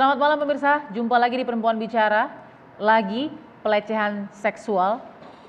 Selamat malam pemirsa, jumpa lagi di Perempuan Bicara, lagi pelecehan seksual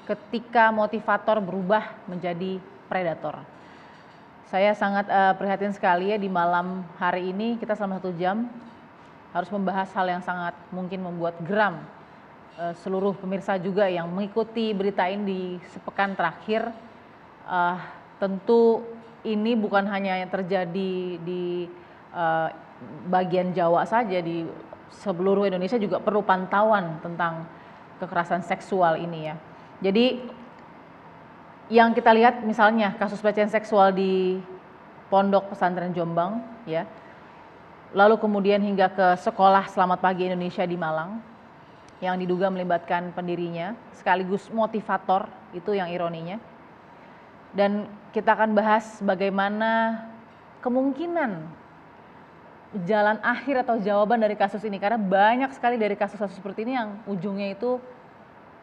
ketika motivator berubah menjadi predator. Saya sangat prihatin sekali ya, di malam hari ini kita selama 1 jam harus membahas hal yang sangat mungkin membuat geram seluruh pemirsa juga yang mengikuti berita ini di sepekan terakhir. Tentu ini bukan hanya yang terjadi di bagian Jawa saja, di seluruh Indonesia juga perlu pantauan tentang kekerasan seksual ini ya. Jadi yang kita lihat misalnya kasus pelecehan seksual di Pondok Pesantren Jombang ya. Lalu kemudian hingga ke sekolah Selamat Pagi Indonesia di Malang yang diduga melibatkan pendirinya sekaligus motivator, itu yang ironinya. Dan kita akan bahas bagaimana kemungkinan jalan akhir atau jawaban dari kasus ini, karena banyak sekali dari kasus-kasus seperti ini yang ujungnya itu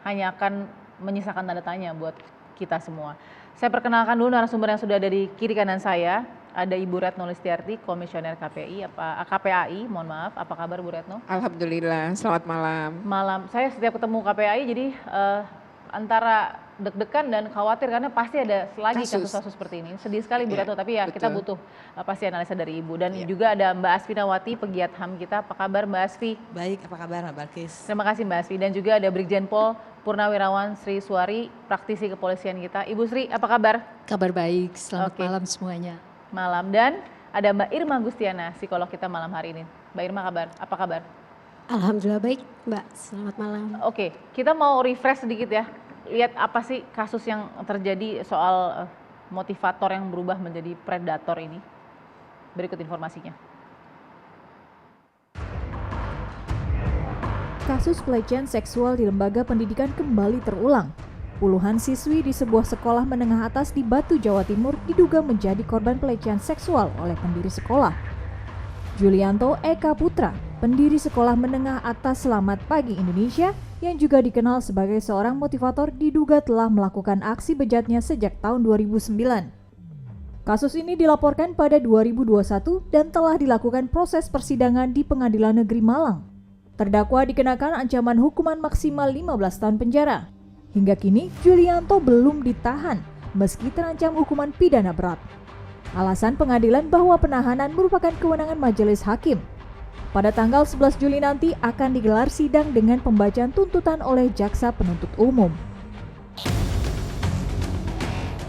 hanya akan menyisakan tanda tanya buat kita semua. Saya perkenalkan dulu narasumber yang sudah ada di kiri kanan saya. Ada Ibu Retno Listiarti, Komisioner KPAI, mohon maaf. Apa kabar Bu Retno? Alhamdulillah, selamat malam. Malam, saya setiap ketemu KPAI jadi antara deg-degan dan khawatir karena pasti ada lagi kasus-kasus seperti ini. Sedih sekali Bu Retno, tapi ya betul. Kita butuh pasti analisa dari Ibu. Dan juga ada Mbak Asfi Nawati, pegiat HAM kita. Apa kabar Mbak Asfi? Baik, apa kabar Mbak Balkis? Terima kasih Mbak Asfi. Dan juga ada Brigjen Pol Purnawirawan Sri Suari, praktisi kepolisian kita. Ibu Sri, apa kabar? Kabar baik, selamat malam semuanya. Malam. Dan ada Mbak Irma Gustiana, psikolog kita malam hari ini. Mbak Irma, apa kabar? Alhamdulillah baik Mbak, selamat malam. Oke, kita mau refresh sedikit ya. Lihat apa sih kasus yang terjadi soal motivator yang berubah menjadi predator ini. Berikut informasinya. Kasus pelecehan seksual di lembaga pendidikan kembali terulang. Puluhan siswi di sebuah sekolah menengah atas di Batu, Jawa Timur diduga menjadi korban pelecehan seksual oleh pendiri sekolah. Julianto Eka Putra, pendiri sekolah menengah atas Selamat Pagi Indonesia, yang juga dikenal sebagai seorang motivator, diduga telah melakukan aksi bejatnya sejak tahun 2009. Kasus ini dilaporkan pada 2021 dan telah dilakukan proses persidangan di Pengadilan Negeri Malang. Terdakwa dikenakan ancaman hukuman maksimal 15 tahun penjara. Hingga kini, Julianto belum ditahan meski terancam hukuman pidana berat. Alasan pengadilan bahwa penahanan merupakan kewenangan majelis hakim. Pada tanggal 11 Juli nanti akan digelar sidang dengan pembacaan tuntutan oleh jaksa penuntut umum.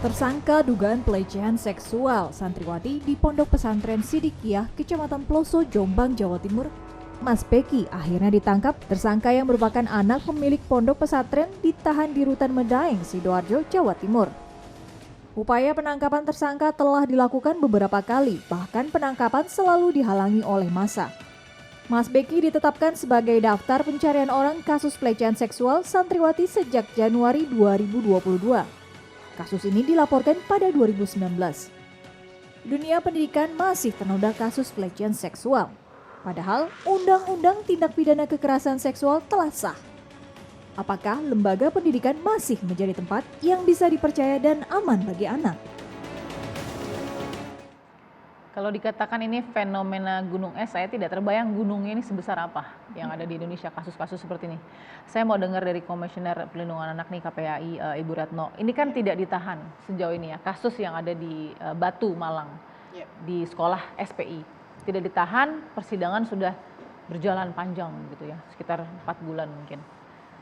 Tersangka dugaan pelecehan seksual santriwati di Pondok Pesantren Sidikiyah, Kecamatan Ploso, Jombang, Jawa Timur, Mas Peki akhirnya ditangkap. Tersangka yang merupakan anak pemilik pondok pesantren ditahan di Rutan Medaeng, Sidoarjo, Jawa Timur. Upaya penangkapan tersangka telah dilakukan beberapa kali, bahkan penangkapan selalu dihalangi oleh massa. Mas Beki ditetapkan sebagai daftar pencarian orang kasus pelecehan seksual santriwati sejak Januari 2022. Kasus ini dilaporkan pada 2019. Dunia pendidikan masih ternoda kasus pelecehan seksual. Padahal Undang-Undang Tindak Pidana Kekerasan Seksual telah sah. Apakah lembaga pendidikan masih menjadi tempat yang bisa dipercaya dan aman bagi anak? Kalau dikatakan ini fenomena gunung es, saya tidak terbayang gunungnya ini sebesar apa yang ada di Indonesia, kasus-kasus seperti ini. Saya mau dengar dari Komisioner Pelindungan Anak nih, KPAI, Ibu Retno. Ini kan tidak ditahan sejauh ini ya, kasus yang ada di Batu, Malang, di sekolah SPI. Tidak ditahan, persidangan sudah berjalan panjang gitu ya, sekitar 4 bulan mungkin.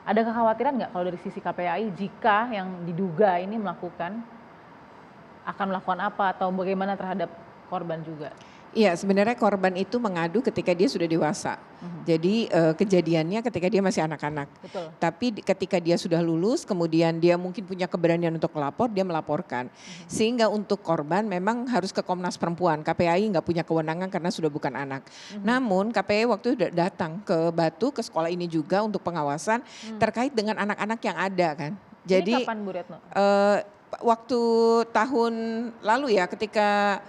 Ada kekhawatiran nggak kalau dari sisi KPAI jika yang diduga ini akan melakukan apa atau bagaimana terhadap korban juga? Iya, sebenarnya korban itu mengadu ketika dia sudah dewasa. Jadi kejadiannya ketika dia masih anak-anak. Tapi ketika dia sudah lulus, kemudian dia mungkin punya keberanian untuk melapor, dia melaporkan. Sehingga untuk korban memang harus ke Komnas Perempuan. KPAI nggak punya kewenangan karena sudah bukan anak. Namun KPAI waktu itu datang ke Batu, ke sekolah ini juga untuk pengawasan terkait dengan anak-anak yang ada kan. Jadi ini kapan Bu Retno? Waktu tahun lalu ya, ketika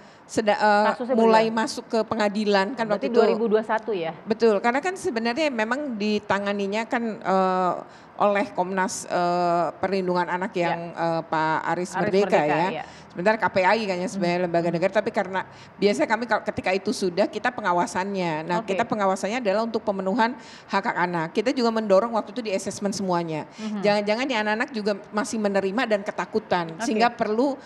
mulai masuk ke pengadilan kan. Berarti waktu itu 2021 ya? Betul, karena kan sebenarnya memang ditanganinya kan oleh Komnas Perlindungan Anak yang Pak Aris Merdeka ya. Sebentar KPAI kayaknya sebagai lembaga negara, tapi karena biasanya kami ketika itu sudah kita pengawasannya. Nah kita pengawasannya adalah untuk pemenuhan hak hak anak. Kita juga mendorong waktu itu di assessment semuanya. Jangan-jangan nih anak-anak juga masih menerima dan ketakutan, sehingga perlu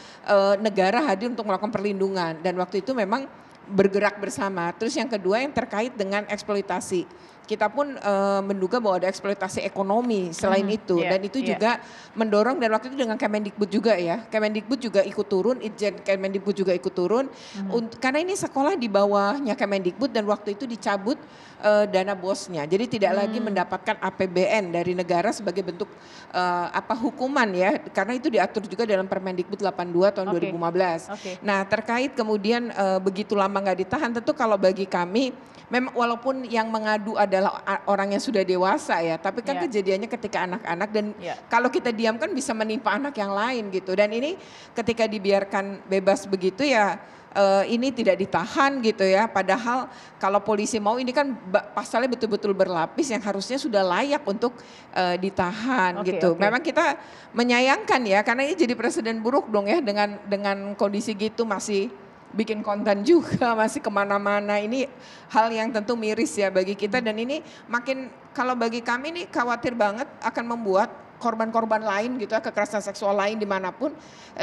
negara hadir untuk melakukan perlindungan. Dan waktu itu memang bergerak bersama. Terus yang kedua yang terkait dengan eksploitasi. Kita pun menduga bahwa ada eksploitasi ekonomi selain itu. Dan itu juga mendorong, dan waktu itu dengan Kemendikbud juga ya. Kemendikbud juga ikut turun, Itjen Kemendikbud juga ikut turun. Karena ini sekolah di bawahnya Kemendikbud dan waktu itu dicabut dana bosnya. Jadi tidak lagi mendapatkan APBN dari negara sebagai bentuk hukuman ya. Karena itu diatur juga dalam Permendikbud 82 tahun 2015. Nah terkait kemudian begitu lama nggak ditahan, tentu kalau bagi kami memang walaupun yang mengadu adalah orang yang sudah dewasa ya, tapi kan kejadiannya ketika anak-anak dan kalau kita diamkan bisa menimpa anak yang lain gitu. Dan ini ketika dibiarkan bebas begitu ya ini tidak ditahan gitu ya. Padahal kalau polisi mau, ini kan pasalnya betul-betul berlapis yang harusnya sudah layak untuk ditahan gitu. Memang kita menyayangkan ya, karena ini jadi presiden buruk dong ya dengan kondisi gitu masih bikin konten juga, masih kemana-mana. Ini hal yang tentu miris ya bagi kita, dan ini makin kalau bagi kami nih khawatir banget akan membuat korban-korban lain gitu ya, kekerasan seksual lain dimanapun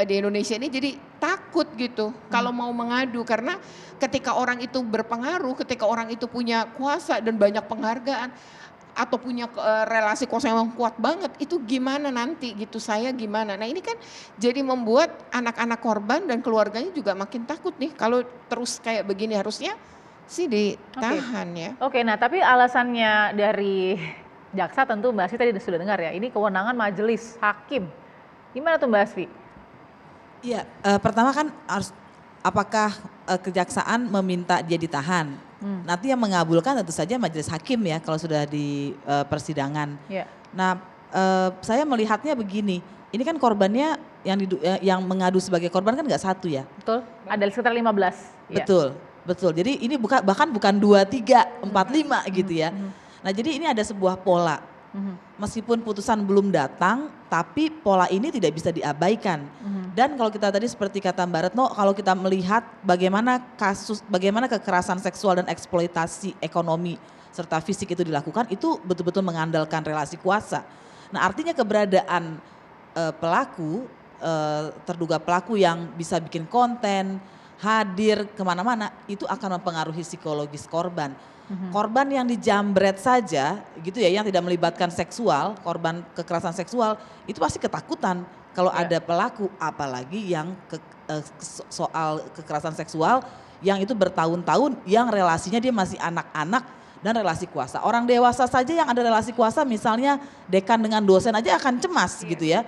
di Indonesia ini jadi takut gitu kalau mau mengadu, karena ketika orang itu berpengaruh, ketika orang itu punya kuasa dan banyak penghargaan atau punya relasi kuasa yang kuat banget, itu gimana nanti gitu, saya gimana. Nah ini kan jadi membuat anak-anak korban dan keluarganya juga makin takut nih kalau terus kayak begini. Harusnya sih ditahan ya. Oke, nah tapi alasannya dari jaksa tentu Mbak Asfi tadi sudah dengar ya, ini kewenangan majelis hakim. Gimana tuh Mbak Asfi? Iya, pertama kan harus apakah kejaksaan meminta dia ditahan? Nanti yang mengabulkan tentu saja majelis hakim ya kalau sudah di persidangan. Nah saya melihatnya begini, ini kan korbannya yang mengadu sebagai korban kan nggak satu ya. Betul, ada sekitar 15. Betul. Jadi ini bahkan bukan 2, 3, 4, 5 gitu ya. Nah jadi ini ada sebuah pola. Meskipun putusan belum datang, tapi pola ini tidak bisa diabaikan. Dan kalau kita tadi seperti kata Mbak Retno, kalau kita melihat bagaimana kekerasan seksual dan eksploitasi ekonomi serta fisik itu dilakukan, itu betul-betul mengandalkan relasi kuasa. Nah artinya keberadaan terduga pelaku yang bisa bikin konten, hadir kemana-mana, itu akan mempengaruhi psikologis korban. Korban yang dijambret saja gitu ya, yang tidak melibatkan seksual, korban kekerasan seksual itu pasti ketakutan kalau ada pelaku, apalagi yang soal kekerasan seksual yang itu bertahun-tahun, yang relasinya dia masih anak-anak dan relasi kuasa. Orang dewasa saja yang ada relasi kuasa, misalnya dekan dengan dosen aja akan cemas gitu ya.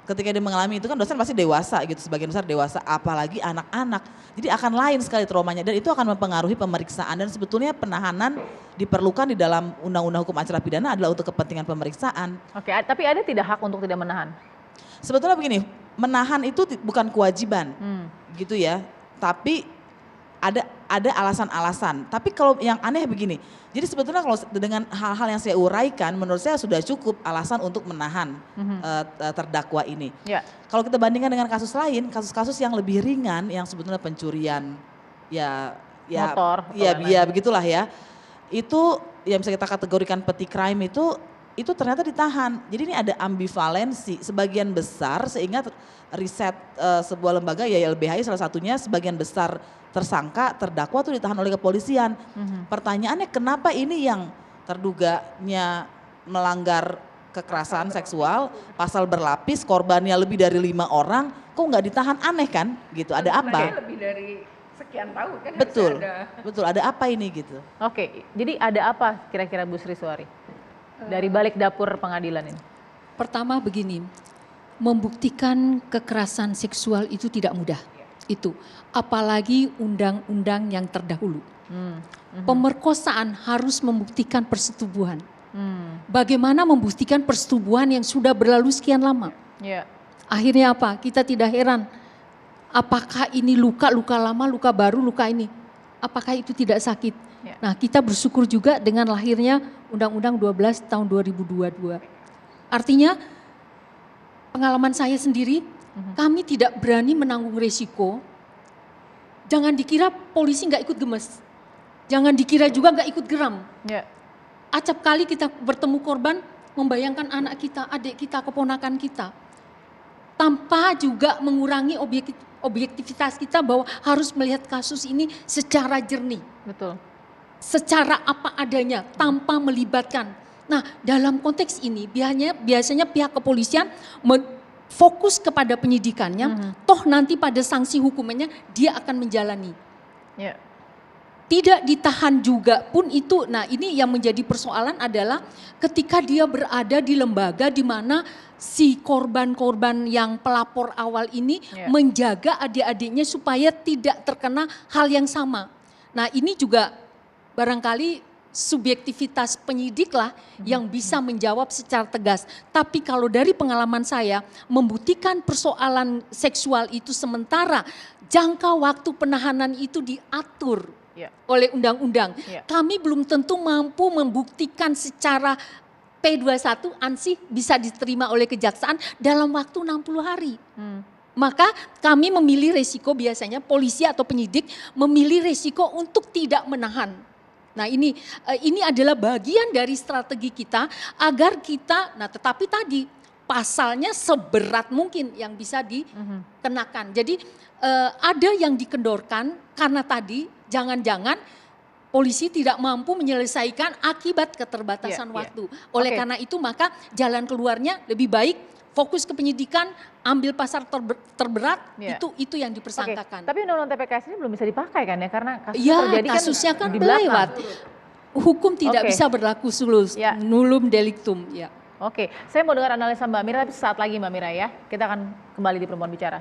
Ketika dia mengalami itu kan dosen pasti dewasa gitu, sebagian besar dewasa, apalagi anak-anak. Jadi akan lain sekali traumanya, dan itu akan mempengaruhi pemeriksaan, dan sebetulnya penahanan diperlukan di dalam Undang-Undang Hukum Acara Pidana adalah untuk kepentingan pemeriksaan. Oke, tapi ada tidak hak untuk tidak menahan? Sebetulnya begini, menahan itu bukan kewajiban gitu ya, tapi ada alasan-alasan. Tapi kalau yang aneh begini, jadi sebetulnya kalau dengan hal-hal yang saya uraikan, menurut saya sudah cukup alasan untuk menahan terdakwa ini. Kalau kita bandingkan dengan kasus lain, kasus-kasus yang lebih ringan, yang sebetulnya pencurian, motor, begitulah ya, itu yang bisa kita kategorikan petty crime itu ternyata ditahan. Jadi ini ada ambivalensi sebagian besar, sehingga riset sebuah lembaga ya YLBHI salah satunya, sebagian besar tersangka terdakwa itu ditahan oleh kepolisian. Pertanyaannya kenapa ini yang terduganya melanggar kekerasan seksual, pasal berlapis, korbannya lebih dari 5 orang, kok nggak ditahan, aneh kan? Gitu, ada apa? Lebih dari sekian tahun kan. Betul, ada apa ini gitu? Oke, jadi ada apa kira-kira Bu Sri Suari dari balik dapur pengadilan ini? Pertama begini, membuktikan kekerasan seksual itu tidak mudah. Itu apalagi undang-undang yang terdahulu. Pemerkosaan harus membuktikan persetubuhan. Bagaimana membuktikan persetubuhan yang sudah berlalu sekian lama? Akhirnya apa? Kita tidak heran. Apakah ini luka lama, luka baru, luka ini? Apakah itu tidak sakit? Nah, kita bersyukur juga dengan lahirnya Undang-Undang 12 tahun 2022. Artinya pengalaman saya sendiri, kami tidak berani menanggung resiko. Jangan dikira polisi nggak ikut gemes, jangan dikira juga nggak ikut geram. Acap kali kita bertemu korban, membayangkan anak kita, adik kita, keponakan kita. Tanpa juga mengurangi objektivitas kita bahwa harus melihat kasus ini secara jernih. Betul. Secara apa adanya, tanpa melibatkan. Nah, dalam konteks ini biasanya pihak kepolisian fokus kepada penyidikannya, toh nanti pada sanksi hukumannya dia akan menjalani. Tidak ditahan juga pun itu, nah ini yang menjadi persoalan adalah ketika dia berada di lembaga di mana si korban-korban yang pelapor awal ini menjaga adik-adiknya supaya tidak terkena hal yang sama. Nah ini juga barangkali subjektivitas penyidik lah yang bisa menjawab secara tegas. Tapi kalau dari pengalaman saya, membuktikan persoalan seksual itu sementara jangka waktu penahanan itu diatur oleh undang-undang. Kami belum tentu mampu membuktikan secara P21 ansih bisa diterima oleh kejaksaan dalam waktu 60 hari. Maka kami memilih resiko, biasanya polisi atau penyidik memilih resiko untuk tidak menahan. Nah ini adalah bagian dari strategi kita agar kita, nah tetapi tadi pasalnya seberat mungkin yang bisa dikenakan. Jadi ada yang dikendorkan karena tadi jangan-jangan polisi tidak mampu menyelesaikan akibat keterbatasan waktu. Oleh karena itu maka jalan keluarnya lebih baik fokus ke penyidikan, ambil pasar terberat, itu yang dipersangkakan. Tapi undang-undang TPKS ini belum bisa dipakai kan ya, karena kasusnya kan lewat. Hukum tidak bisa berlaku sulus, nullum delictum. Oke, saya mau dengar analisa Mbak Mira, tapi saat lagi Mbak Mira ya. Kita akan kembali di Perempuan Bicara.